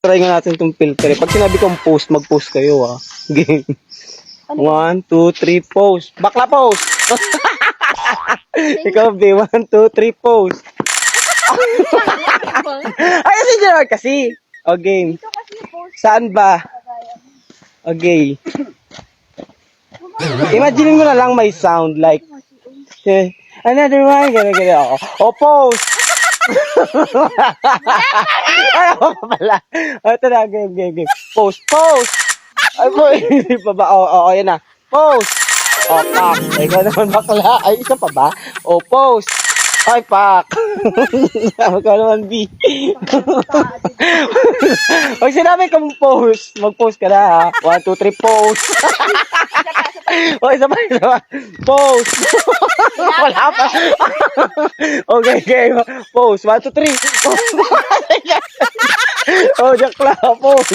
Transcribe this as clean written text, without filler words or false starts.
Try nga natin itong filter. Pag sinabi kong post, mag-post kayo ah. Game. 1, 2, 3, post. Bakla post! Ikaw, B. 1, 2, 3, post. Ay, kasi Gerard kasi. O, game. Saan ba? Okay. Imagine mo na lang may sound like, another one, gano'n ako. O, post! Ay, ako pala. O, ito na, game. Post. Ay, po, hindi pa ba? O, yan na. Post! O, pak. Ikaw naman bakla. Ay, isa pa ba? O, post! Ay, pak. Ikaw naman, B. Pag sinabi kang post, mag-post ka na, ha? 1, 2, 3, post. O, isa pa. Post. Wala pa. Okay. Post. 1, 2, 3. Post. Oh, jakla. Post.